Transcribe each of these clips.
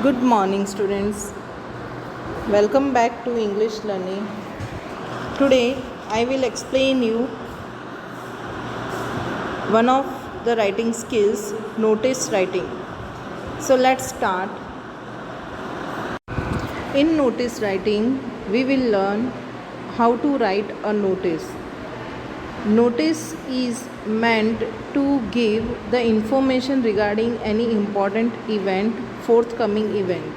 Good morning, students. Welcome back to English learning. Today, I will explain you one of the writing skills, notice writing. So, let's start. In notice writing, we will learn how to write a notice. Notice is meant to give the information regarding any important event, forthcoming event.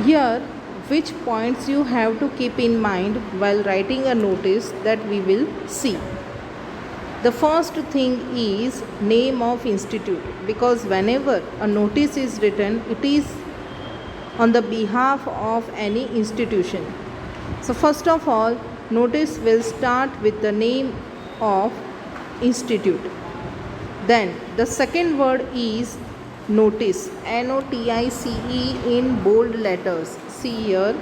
Here, which points you have to keep in mind while writing a notice that we will see. The first thing is name of institute, because whenever a notice is written, it is on the behalf of any institution. So first of all, notice will start with the name of institute. Then the second word is notice, NOTICE in bold letters. See here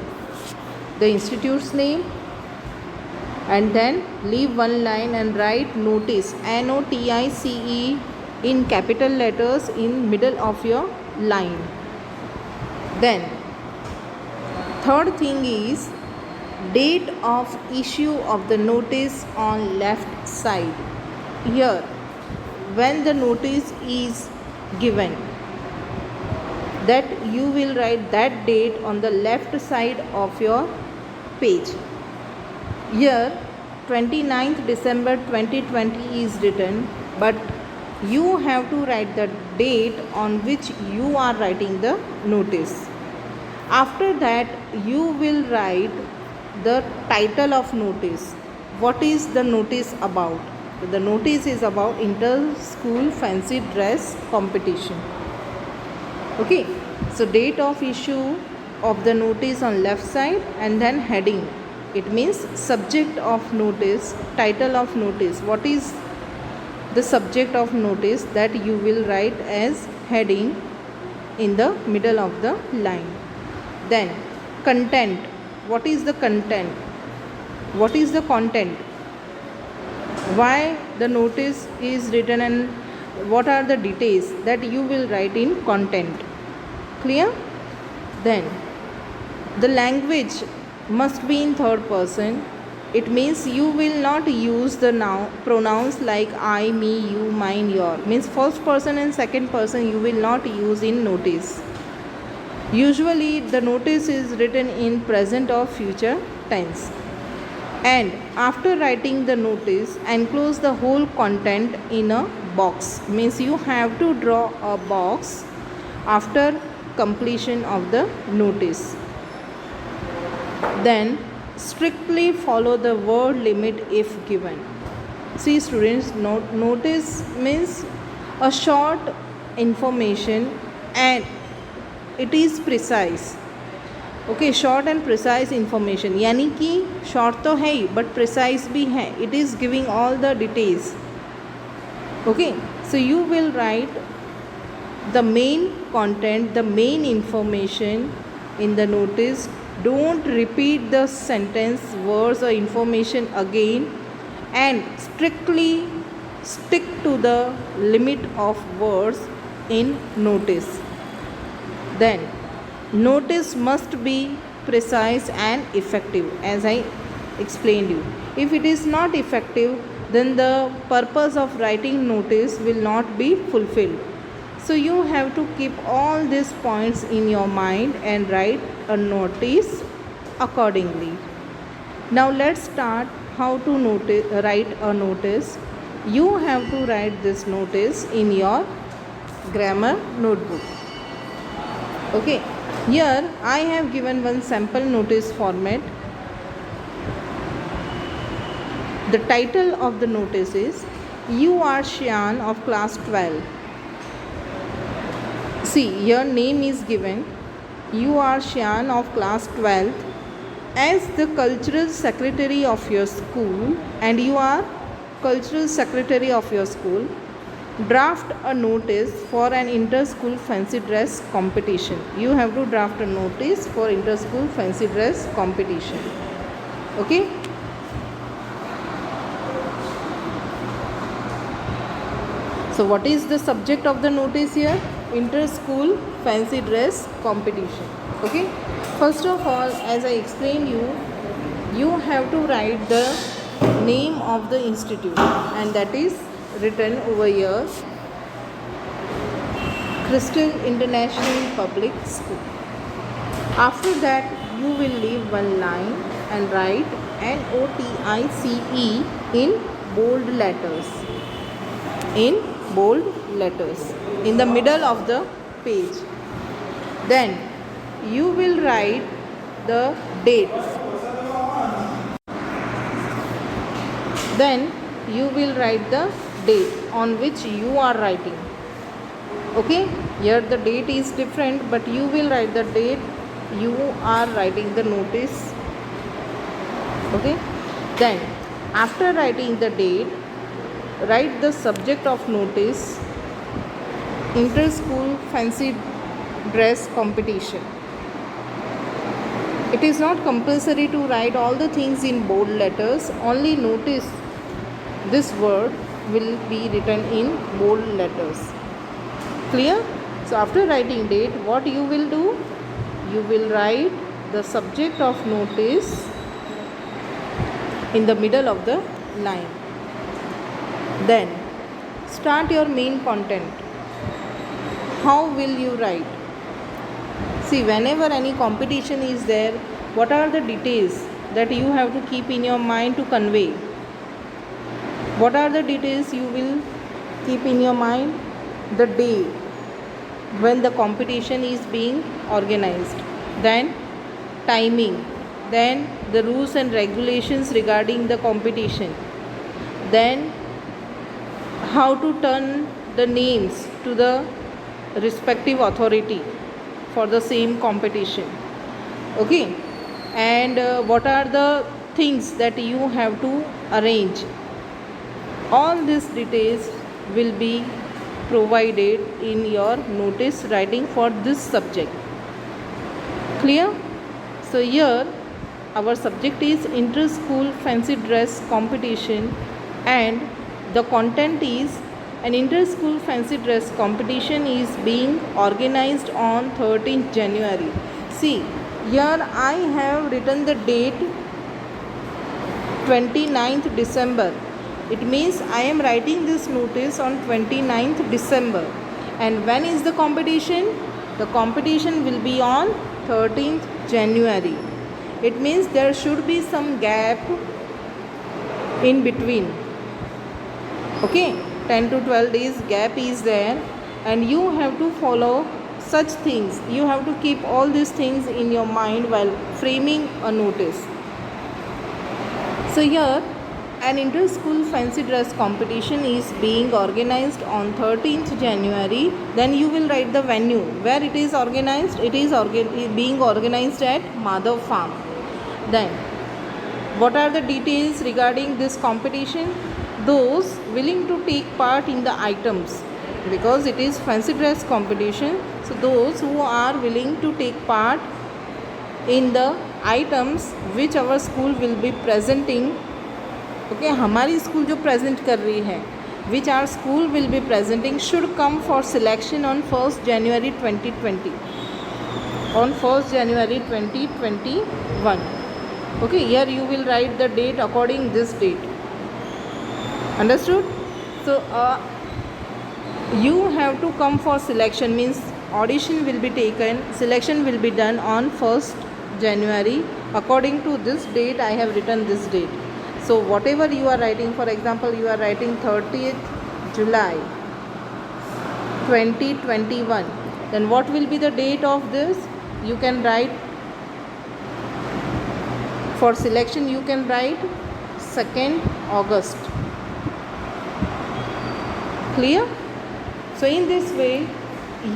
the institute's name, and then leave one line and write notice, NOTICE in capital letters in middle of your line. Then third thing is date of issue of the notice on left side. Here when the notice is given, that you will write that date on the left side of your page. Here 29th December 2020 is written, but you have to write the date on which you are writing the notice. After that, you will write the title of notice. What is the notice about? The notice is about inter-school fancy dress competition. Okay, so date of issue of the notice on left side, and then heading. It means subject of notice, title of notice. What is the subject of notice, that you will write as heading in the middle of the line. Then content. What is the content? What is the content? Why the notice is written, and what are the details, that you will write in content. Clear? Then the language must be in third person. It means you will not use the noun pronouns like I, me, you, mine, your. Means first person and second person you will not use in notice. Usually the notice is written in present or future tense. And after writing the notice, enclose the whole content in a box. Means you have to draw a box after completion of the notice. Then strictly follow the word limit if given. See students, notice means a short information and it is precise. Okay, short and precise information, यानी कि short तो है ही but precise भी है. It is giving all the details. Okay, so you will write the main content, the main information in the notice. Don't repeat the sentence, words और information again, and strictly stick to the limit of words in notice. Then notice must be precise and effective, as I explained you. If it is not effective, then the purpose of writing notice will not be fulfilled. So you have to keep all these points in your mind and write a notice accordingly. Now let's start how to write a notice. You have to write this notice in your grammar notebook. Okay, here I have given one sample notice format. The title of the notice is You Are Shyan of class 12. See, your name is given, You Are Shyan of class 12. As the cultural secretary of your school, and you are cultural secretary of your school, draft a notice for an inter-school fancy dress competition. You have to draft a notice for inter-school fancy dress competition. Okay. So what is the subject of the notice here? inter-school fancy dress competition. Okay, first of all, as I explained you have to write the name of the institute, and that is written over here, Crystal International Public School. After that, you will leave one line and write NOTICE in bold letters. In bold letters in the middle of the page. Then you will write the date. Then you will write the date on which you are writing. Okay, here the date is different, but you will write the date you are writing the notice. Okay, then after writing the date, write the subject of notice, inter-school fancy dress competition. It is not compulsory to write all the things in bold letters. Only notice, this word will be written in bold letters. Clear? So after writing date, what you will do? You will write the subject of notice in the middle of the line. Then start your main content. How will you write? See, whenever any competition is there, what are the details that you have to keep in your mind to convey? What are the details you will keep in your mind? The day when the competition is being organized, then timing, then the rules and regulations regarding the competition, then how to turn the names to the respective authority for the same competition. Okay, and what are the things that you have to arrange? All these details will be provided in your notice writing for this subject. Clear? So here our subject is inter-school fancy dress competition, and the content is an inter-school fancy dress competition is being organized on 13th January. See, here I have written the date 29th December. It means I am writing this notice on 29th December. And when is the competition? The competition will be on 13th January. It means there should be some gap in between. Okay, 10 to 12 days gap is there, and you have to follow such things. You have to keep all these things in your mind while framing a notice. So here an inter-school fancy dress competition is being organized on 13th January. Then you will write the venue where it is organized. It is being organized at Madhav Farm. Then what are the details regarding this competition? Those willing to take part in the items, because it is fancy dress competition, so those who are willing to take part in the items which our school will be presenting. Okay, हमारी school जो present कर रही है, which our school will be presenting, should come for selection on 1st January 2020. On 1st January 2021. Okay, here you will write the date according this date. Understood? So you have to come for selection, means audition will be taken, selection will be done on 1st January. According to this date, I have written this date. So whatever you are writing, for example, you are writing 30th July 2021, then what will be the date of this? You can write, for selection you can write 2nd August. Clear? So in this way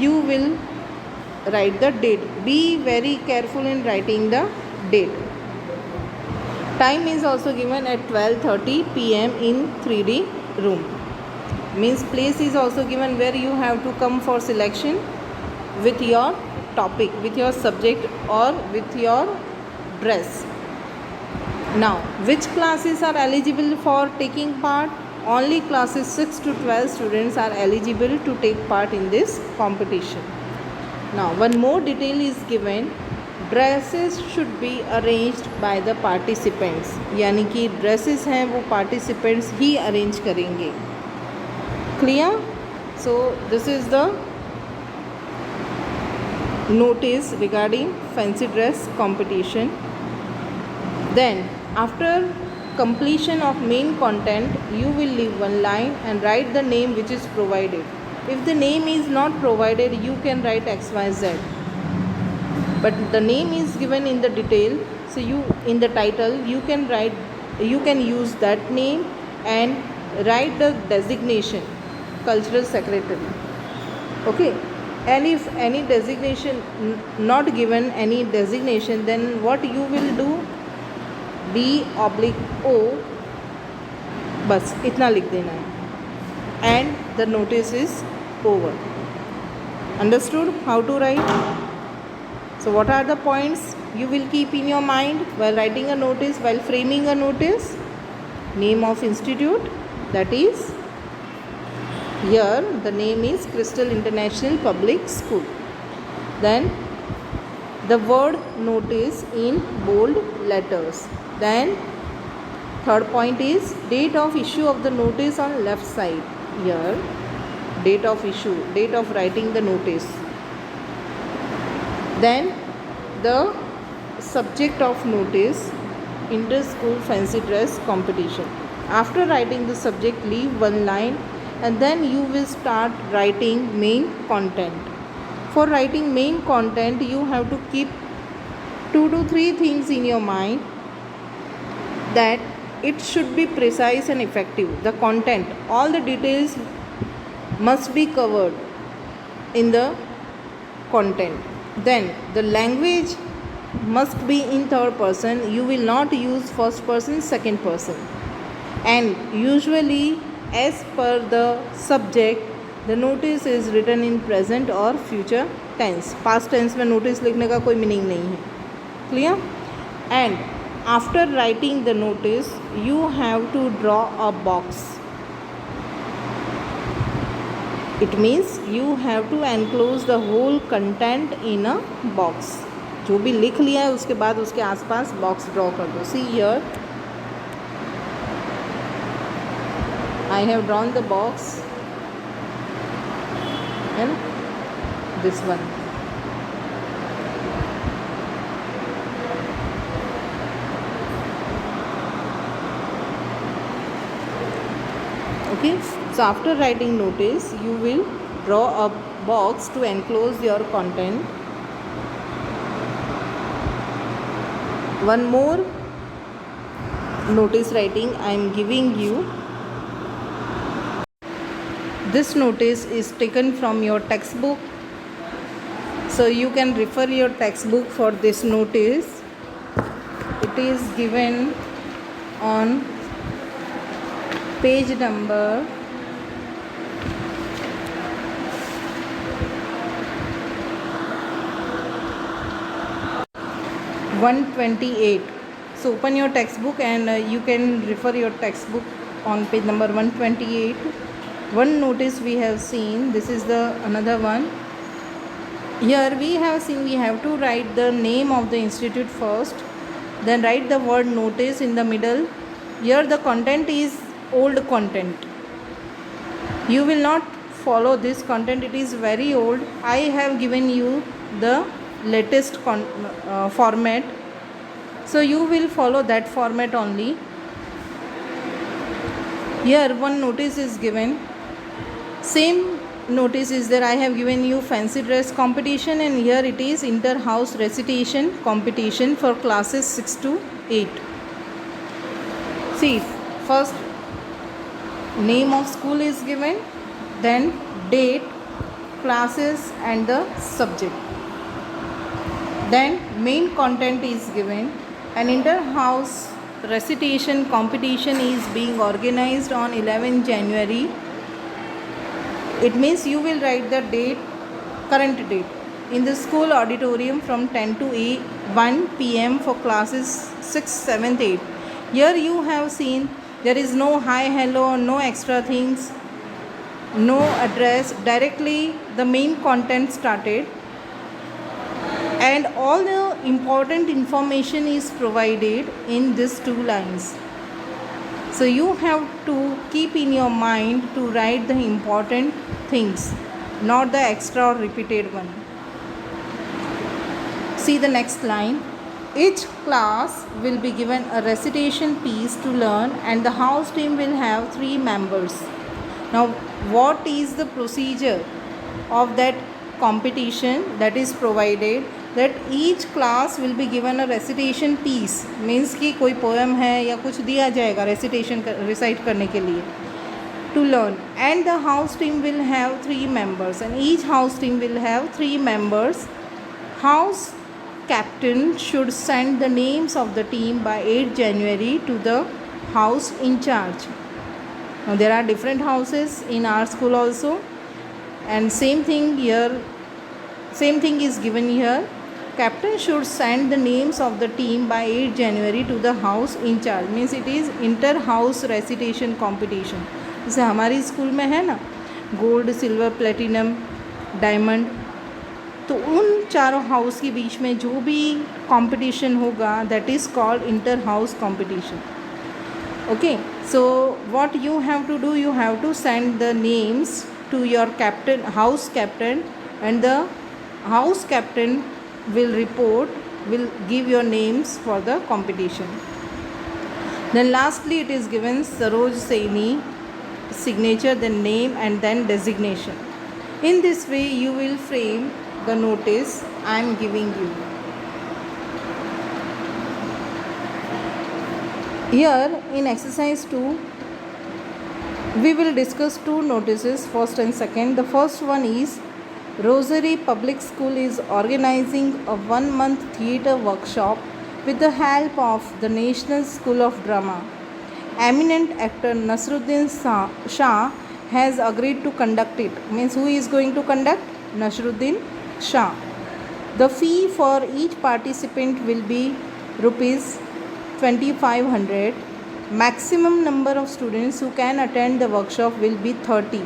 you will write the date. Be very careful in writing the date. Time is also given at 12:30 p.m. in 3D room. Means place is also given where you have to come for selection with your topic, with your subject, or with your dress. Now, which classes are eligible for taking part? only classes 6 to 12 students are eligible to take part in this competition. Now one more detail is given. Dresses should be arranged by the participants, यानी कि dresses हैं वो participants ही arrange करेंगे. Clear? So this is the notice regarding fancy dress competition. Then after completion of main content, you will leave one line and write the name which is provided. If the name is not provided, you can write XYZ, but the name is given in the detail, so you in the title you can use that name and write the designation cultural secretary. Okay, and if any designation not given any designation, then what you will do, D/O, बस इतना लिख देना है and the notice is over. Understood how to write? So what are the points you will keep in your mind while writing a notice, while framing a notice? Name of institute, that is, here the name is Crystal International Public School. Then the word notice in bold letters. Then third point is date of issue of the notice on left side. Here date of issue, date of writing the notice. Then the subject of notice, inter-school fancy dress competition. After writing the subject, leave one line and then you will start writing main content. For writing main content, you have to keep 2 to 3 things in your mind, that it should be precise and effective. The content, all the details must be covered in the content. Then the language must be in third person. You will not use first person, second person. And usually as per the subject, the notice is written in present or future tense. Past tense में notice लिखने का कोई meaning नहीं है. Clear? And after writing the notice, you have to draw a box. It means you have to enclose the whole content in a box. जो भी लिख लिया है उसके बाद उसके आसपास बॉक्स ड्रॉ कर दो. See here, I have drawn the box and this one. Okay, so after writing notice, you will draw a box to enclose your content. One more notice writing I am giving you. This notice is taken from your textbook, so you can refer your textbook for this notice. It is given on page number 128. So open your textbook and you can refer your textbook on page number 128. One notice we have seen. This is the another one. Here we have seen we have to write the name of the institute first, then write the word notice in the middle. Here the content is old content. You will not follow this content, it is very old. I have given you the latest format, so you will follow that format only. Here one notice is given, same notice is there. I have given you fancy dress competition, and here it is inter-house recitation competition for classes 6 to 8. See, first name of school is given, then date, classes and the subject. Then main content is given. An inter-house recitation competition is being organized on 11 January. It means you will write the date, current date, in the school auditorium from 10 to 1 p.m. for classes 6, 7, 8. Here you have seen There is no hi, hello, no extra things, no address. Directly the main content started, and all the important information is provided in these 2 lines. So you have to keep in your mind to write the important things, not the extra or repeated one. See the next line. Each class will be given a recitation piece to learn, and the house team will have 3 members. Now, what is the procedure of that competition that is provided? That each class will be given a recitation piece, means कि कोई poem है या कुछ दिया जाएगा recitation recite करने के लिए to learn, and the house team will have 3 members, and each house team will have 3 members. House captain should send the names of the team by 8 January to the house in charge. Now there are different houses in our school also, and same thing here, same thing is given here. Captain should send the names of the team by 8 January to the house in charge, means it is inter house recitation competition. जैसे हमारी school में है ना gold, silver, platinum, diamond, तो उन चारों house के बीच में जो भी कंपटीशन होगा that is called inter house competition. Okay, so what you have to do, you have to send the names to your captain, house captain, and the house captain will report, will give your names for the competition. Then lastly it is given Saroj Saini signature, then name, and then designation. In this way you will frame the notice I am giving you. Here in exercise 2 we will discuss 2 notices, first and second. The first one is Rosary Public School is organizing a 1-month theatre workshop with the help of the National School of Drama. Eminent actor Nasruddin Shah has agreed to conduct it. Means who is going to conduct? Nasruddin Shah. The fee for each participant will be rupees 2500. Maximum number of students who can attend the workshop will be 30.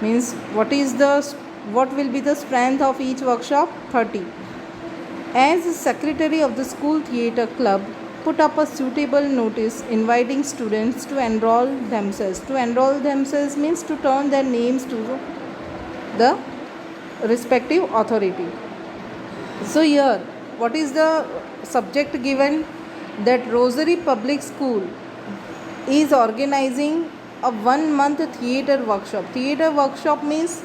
Means what will be the strength of each workshop? 30. As secretary of the school theatre club, put up a suitable notice inviting students to enroll themselves. To enroll themselves means to turn their names to the respective authority. So here what is the subject given? That Rosary Public School is organizing a 1-month theatre workshop. Theatre workshop means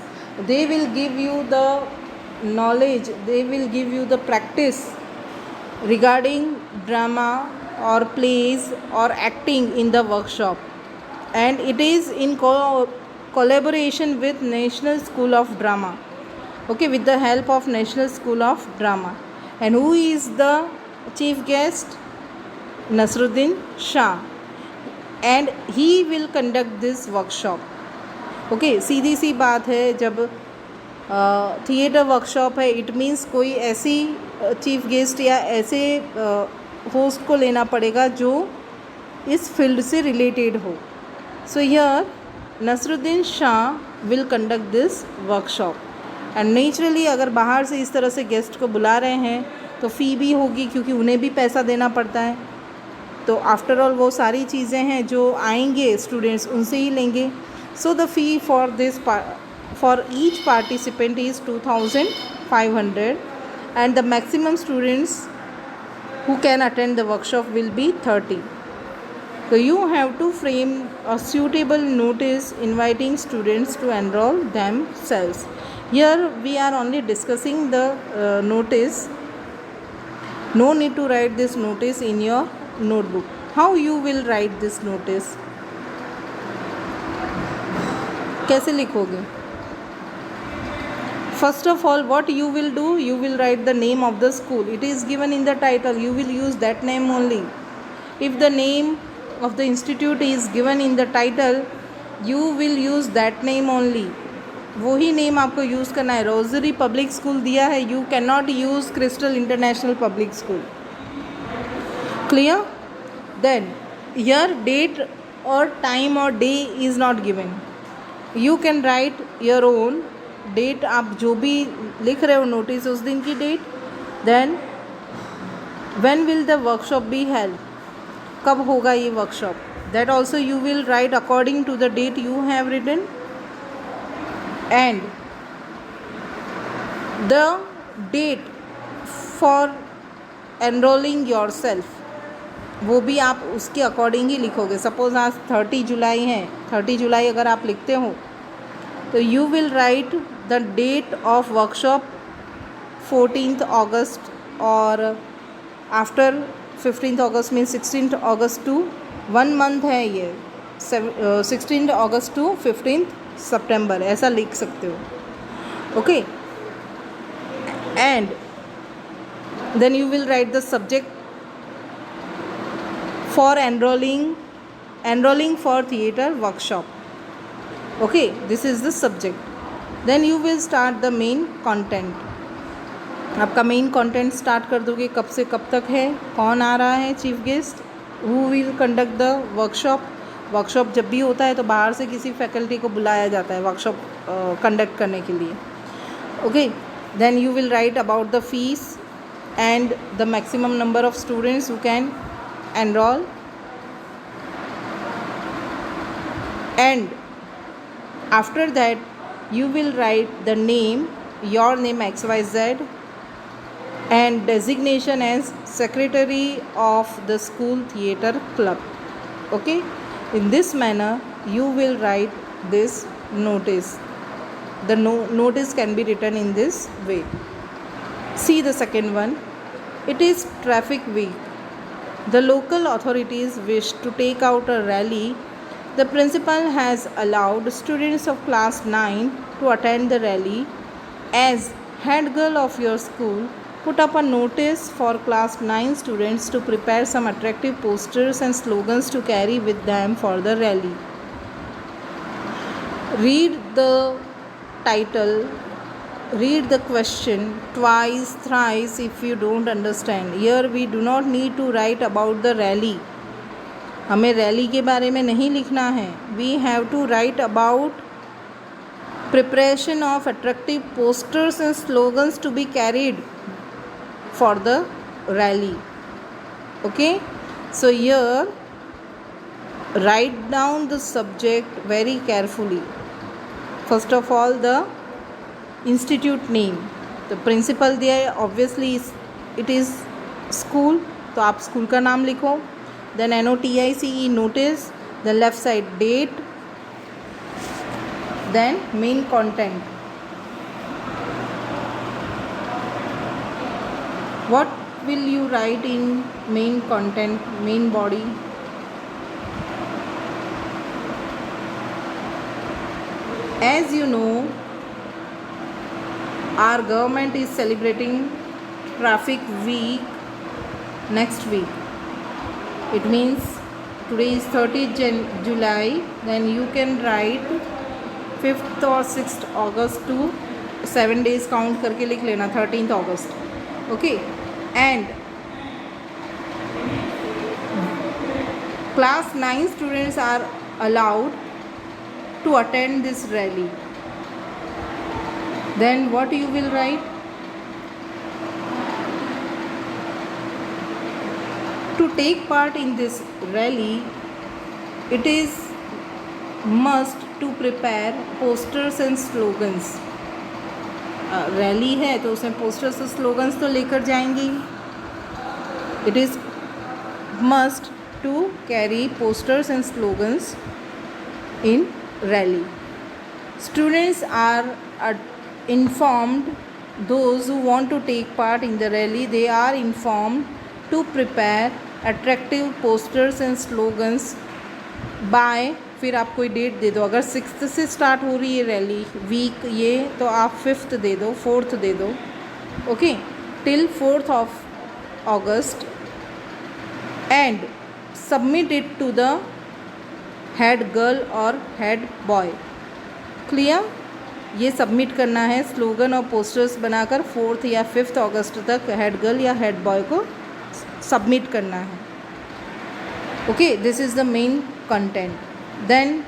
they will give you the knowledge, they will give you the practice regarding drama or plays or acting in the workshop, and it is in collaboration with National School of Drama. Okay, with the help of National School of Drama. And who is the chief guest? Nasruddin Shah, and he will conduct this workshop. Okay, सीधी सी बात है, जब theatre workshop है it means कोई ऐसी chief guest या ऐसे होस्ट को लेना पड़ेगा जो इस फील्ड से रिलेटेड हो. So here Naseeruddin Shah will conduct this workshop, and naturally अगर बाहर से इस तरह से गेस्ट को बुला रहे हैं तो फ़ी भी होगी, क्योंकि उन्हें भी पैसा देना पड़ता है. तो आफ्टर ऑल वो सारी चीज़ें हैं जो आएंगे स्टूडेंट्स उनसे ही लेंगे. So the fee for this for each participant is 2500, and the maximum students who can attend the workshop will be 30. So you have to frame a suitable notice inviting students to enroll themselves. Here we are only discussing the notice. No need to write this notice in your notebook. How you will write this notice? कैसे लिखोगे? First of all what you will do, you will write the name of the school. It is given in the title, you will use that name only. If the name of the institute is given in the title, you will use that name only. वही name आपको use करना है. Rosary public school दिया है, you cannot use crystal international public school. Clear? Then here date or time or day is not given. You can write your own date. आप जो भी लिख रहे हो नोटिस उस दिन की date. Then when will the workshop be held? कब होगा ये workshop? That also you will write according to the date you have written. And the date for enrolling yourself, वो भी आप उसके अकॉर्डिंग ही लिखोगे. सपोज आज 30 जुलाई है, 30 जुलाई अगर आप लिखते हो तो you will write the date of workshop 14th August और after 15th August means 16th August to 1 month है ये 16th August to 15th September ऐसा लिख सकते हो. Okay. And then you will write the subject for enrolling for theater workshop. Okay, this is the subject. Then you will start the main content. आपका main content start कर दोगे. कब से कब तक है, कौन आ रहा है chief guest, who will conduct the workshop. Workshop जब भी होता है तो बाहर से किसी फैकल्टी को बुलाया जाता है वर्कशॉप कंडक्ट करने के लिए. Okay. Then you will write about the fees and the maximum number of students who can enroll. And after that you will write the name, your name XYZ, and designation as secretary of the school theater club. Okay, in this manner you will write this notice. The notice can be written in this way. See the second one. It is traffic week. The local authorities wish to take out a rally. The principal has allowed students of class 9 to attend the rally. As head girl of your school, put up a notice for class 9 students to prepare some attractive posters and slogans to carry with them for the rally. Read the title. Read the question twice, thrice if you don't understand. Here we do not need to write about the rally. हमें rally के बारे में नहीं लिखना है. We have to write about preparation of attractive posters and slogans to be carried for the rally. Okay. So here write down the subject very carefully. First of all, the institute name. तो principal दिया है, obviously it is school, तो आप school का नाम लिखो. Then NOTICE notice, then left side date, then main content. What will you write in main content, main body? As you know, our government is celebrating traffic week next week. It means today is 30th July. Then you can write 5th or 6th August to 7 days count करके लिख लेना 13th August. Okay. And class 9 students are allowed to attend this rally. Then what you will write? To take part in this rally, it is must to prepare posters and slogans. Rally है तो उसमें posters और slogans तो लेकर जाएंगी. It is must to carry posters and slogans in rally. Students are informed. Those who want to take part in the rally, they are informed to prepare attractive posters and slogans by, फिर आप कोई date दे दो. अगर 6th से start हो रही है rally week ये, तो आप 5th दे दो, 4th दे दो. Okay. Till 4th of August. And submit it to the head girl और हेड बॉय. क्लियर? ये सबमिट करना है स्लोगन और पोस्टर्स बनाकर 4th या 5th अगस्त तक हेड गर्ल या हेड बॉय को सबमिट करना है. Okay. This is the main content. Then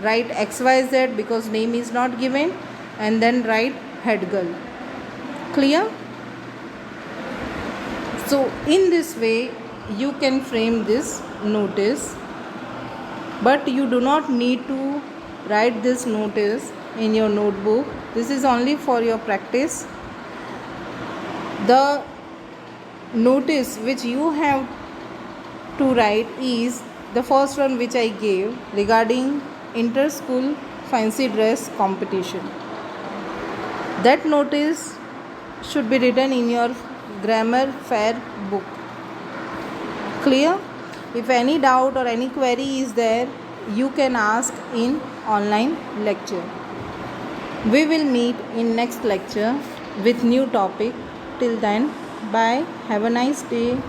write XYZ because name is not given, and then write head girl. Clear? So in this way you can frame this notice, but you do not need to write this notice in your notebook. This is only for your practice. The notice which you have to write is the first one which I gave regarding inter-school fancy dress competition. That notice should be written in your grammar fair book. Clear? If any doubt or any query is there, you can ask in online lecture. We will meet in next lecture with new topic. Till then, bye. Have a nice day.